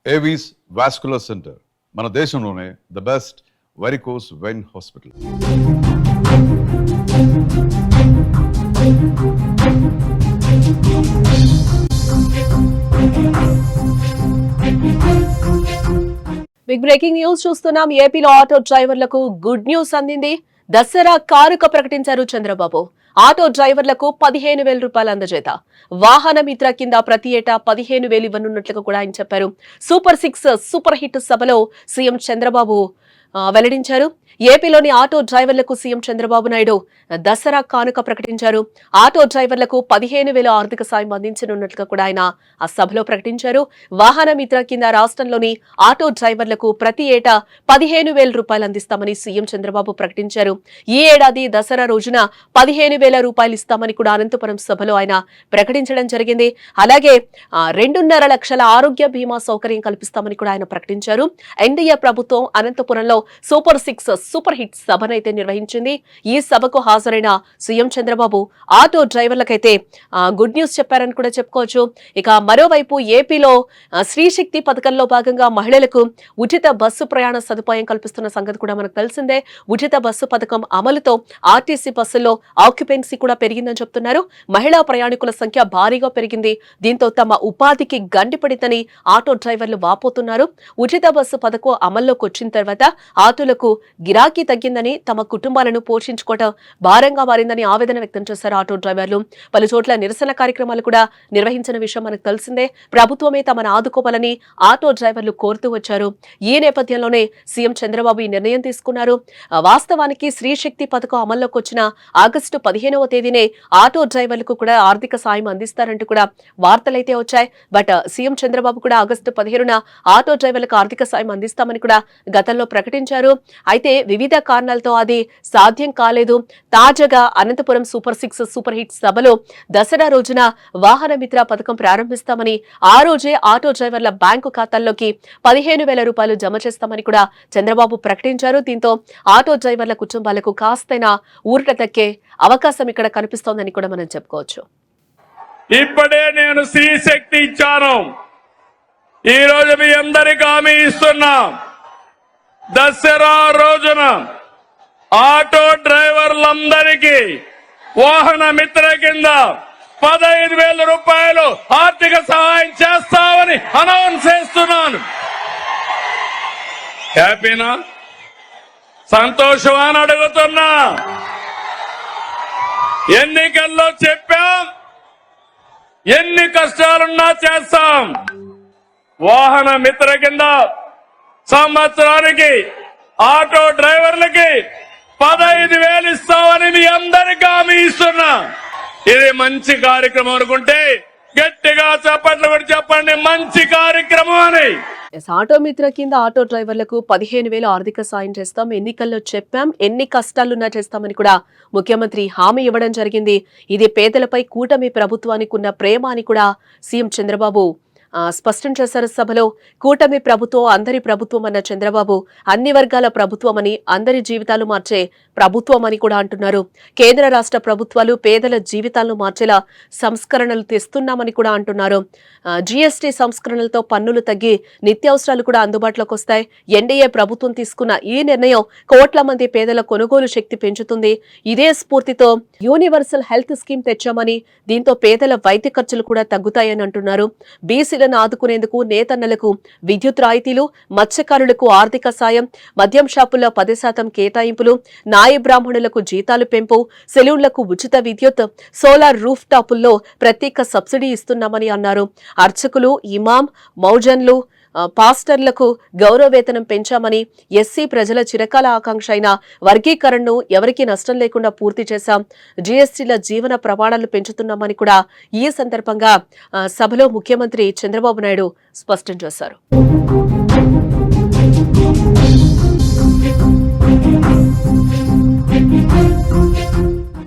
Avis vascular center మన దేశంలోనే the best varicose vein hospital. Big breaking news చూస్తున్నాం. ఏపీలో ఆటో డ్రైవర్లకు గుడ్ న్యూస్ అందింది. దసరా కానుక ప్రకటించారు చంద్రబాబు. ఆటో డ్రైవర్లకు 15,000 రూపాయలు అందజేత. వాహన మిత్ర కింద ప్రతి ఏటా 15,000 ఇవ్వనున్నట్లుగా కూడా ఆయన చెప్పారు. సూపర్ 6 సూపర్ హిట్ సభలో సీఎం చంద్రబాబు వెల్లడించారు. ఏపీలోని ఆటో డ్రైవర్లకు సీఎం చంద్రబాబు నాయుడు దసరా కానుక ప్రకటించారు. ఆటో డ్రైవర్లకు 15,000 ఆర్థిక సాయం అందించనున్నట్లుగా కూడా ఆయన ఆ సభలో ప్రకటించారు. వాహన మిత్ర కింద రాష్ట్రంలోని ఆటో డ్రైవర్లకు ప్రతి ఏటా 15,000 రూపాయలు అందిస్తామని సీఎం చంద్రబాబు ప్రకటించారు. ఈ ఏడాది దసరా రోజున 15,000 రూపాయలు ఇస్తామని కూడా అనంతపురం సభలో ఆయన ప్రకటించడం జరిగింది. అలాగే 2.5 లక్షల ఆరోగ్య బీమా సౌకర్యం కల్పిస్తామని కూడా ఆయన ప్రకటించారు. ఎన్డీఏ ప్రభుత్వం అనంతపురంలో సూపర్ 6 సూపర్ హిట్ సభనైతే నిర్వహించింది. ఈ సభకు హాజరైన సీఎం చంద్రబాబు ఆటో డ్రైవర్లకైతే గుడ్ న్యూస్ చెప్పారని కూడా చెప్పుకోవచ్చు. ఇక మరోవైపు ఏపీలో శ్రీశక్తి పథకంలో భాగంగా మహిళలకు ఉచిత బస్సు ప్రయాణ సదుపాయం కల్పిస్తున్న సంగతి కూడా మనకు తెలిసిందే. ఉచిత బస్సు పథకం అమలుతో ఆర్టీసీ బస్సుల్లో ఆక్యుపెన్సీ కూడా పెరిగిందని చెప్తున్నారు. మహిళా ప్రయాణికుల సంఖ్య భారీగా పెరిగింది. దీంతో తమ ఉపాధికి గండిపడిందని ఆటో డ్రైవర్లు వాపోతున్నారు. ఉచిత బస్సు పథకం అమల్లోకి వచ్చిన తర్వాత ఆటోలకు గిరాకీ తగ్గిందని, తమ కుటుంబాలను పోషించుకోవడం భారంగా మారిందని ఆవేదన వ్యక్తం చేశారు ఆటో డ్రైవర్లు. పలు చోట్ల నిరసన కార్యక్రమాలు కూడా నిర్వహించిన విషయం మనకు తెలిసిందే. ప్రభుత్వమే తమను ఆదుకోవాలని ఆటో డ్రైవర్లు కోరుతూ వచ్చారు. ఈ నేపథ్యంలోనే సీఎం చంద్రబాబు ఈ నిర్ణయం తీసుకున్నారు. వాస్తవానికి శ్రీశక్తి పథకం అమల్లోకి వచ్చిన ఆగస్టు 15వ తేదీనే ఆటో డ్రైవర్లకు కూడా ఆర్థిక సాయం అందిస్తారంటూ కూడా వార్తలైతే వచ్చాయి. బట్ సీఎం చంద్రబాబు కూడా ఆగస్టు 15న ఆటో డ్రైవర్లకు ఆర్థిక సాయం అందిస్తామని కూడా గతంలో ప్రకటించారు. అయితే వివిధ కారణాలతో అది సాధ్యం కాలేదు. తాజాగా అనంతపురం సూపర్ 6 సూపర్ హిట్ సభలో దసరా రోజున వాహన మిత్ర పథకం ప్రారంభిస్తామని, ఆ రోజే ఆటో డ్రైవర్ల బ్యాంకు ఖాతాల్లోకి 15,000 రూపాయలు జమ చేస్తామని కూడా చంద్రబాబు ప్రకటించారు. దీంతో ఆటో డ్రైవర్ల కుటుంబాలకు కాస్తైనా ఊరట దక్కే అవకాశం ఇక్కడ కనిపిస్తోందని కూడా మనం చెప్పుకోవచ్చు. ఇప్పుడే నేను శ్రీశక్తి ఇచ్చాను. ఈ రోజు మీ అందరికీ హామీ ఇస్తున్నా, దసరా రోజున ఆటో డ్రైవర్లందరికీ వాహన మిత్ర కింద 15,000 రూపాయలు ఆర్థిక సహాయం చేస్తామని అనౌన్స్ చేస్తున్నాను. హ్యాపీనా? సంతోషమా అని అడుగుతున్నా. ఎన్నికల్లో చెప్పాం, ఎన్ని కష్టాలున్నా చేస్తాం. వాహన మిత్ర కింద సంవత్సరానికి ఆటో డ్రైవర్లకి 15,000 ఇస్తామని మీ అందరికీ హామీ ఇస్తున్నా. ఇది మంచి కార్యక్రమం అనుకుంటే గట్టిగా చప్పట్లు పెట్టి చెప్పండి, మంచి కార్యక్రమం అని. ఆటో మిత్ర కింద ఆటో డ్రైవర్లకు 15,000 ఆర్థిక సాయం చేస్తాం, ఎన్నికల్లో చెప్పాం, ఎన్ని కష్టాలున్నా చేస్తామని కూడా ముఖ్యమంత్రి హామీ ఇవ్వడం జరిగింది. ఇది పేదలపై కూటమి ప్రభుత్వానికి ఉన్న ప్రేమ అని కూడా సీఎం చంద్రబాబు స్పష్టం చేశారు సభలో. కూటమి ప్రభుత్వం అందరి ప్రభుత్వం అన్న చంద్రబాబు అన్ని వర్గాల ప్రభుత్వం అని, అందరి జీవితాలు మార్చే ప్రభుత్వం అని కూడా అంటున్నారు. కేంద్ర రాష్ట్ర ప్రభుత్వాలు పేదల జీవితాలను మార్చేలా సంస్కరణలు తెస్తున్నామని కూడా అంటున్నారు. జీఎస్టీ సంస్కరణలతో పన్నులు తగ్గి నిత్యావసరాలు కూడా అందుబాటులోకి వస్తాయి. ఎన్డీఏ ప్రభుత్వం తీసుకున్న ఈ నిర్ణయం కోట్ల మంది పేదల కొనుగోలు శక్తి పెంచుతుంది. ఇదే స్ఫూర్తితో యూనివర్సల్ హెల్త్ స్కీమ్ తెచ్చామని, దీంతో పేదల వైద్య ఖర్చులు కూడా తగ్గుతాయని అంటున్నారు. బీసీలను ఆదుకునేందుకు నేతన్నలకు విద్యుత్ రాయితీలు, మత్స్యకారులకు ఆర్థిక సాయం, మద్యం షాపుల్లో 10% కేటాయింపులు, నాయ బ్రాహ్మణులకు జీతాలు పెంపు, సెలూన్లకు ఉచిత విద్యుత్, సోలార్ రూఫ్ టాపుల్లో ప్రత్యేక సబ్సిడీ ఇస్తున్నామని అన్నారు. అర్చకులు, ఇమాం, మౌజన్లు, పాస్టర్లకు గౌరవ వేతనం పెంచామని, ఎస్సీ ప్రజల చిరకాల ఆకాంక్ష అయిన వర్గీకరణను ఎవరికీ నష్టం లేకుండా పూర్తి చేశాం, జీఎస్టీల జీవన ప్రమాణాలు పెంచుతున్నామని కూడా ఈ సందర్భంగా సభలో ముఖ్యమంత్రి చంద్రబాబు నాయుడు స్పష్టం చేశారు.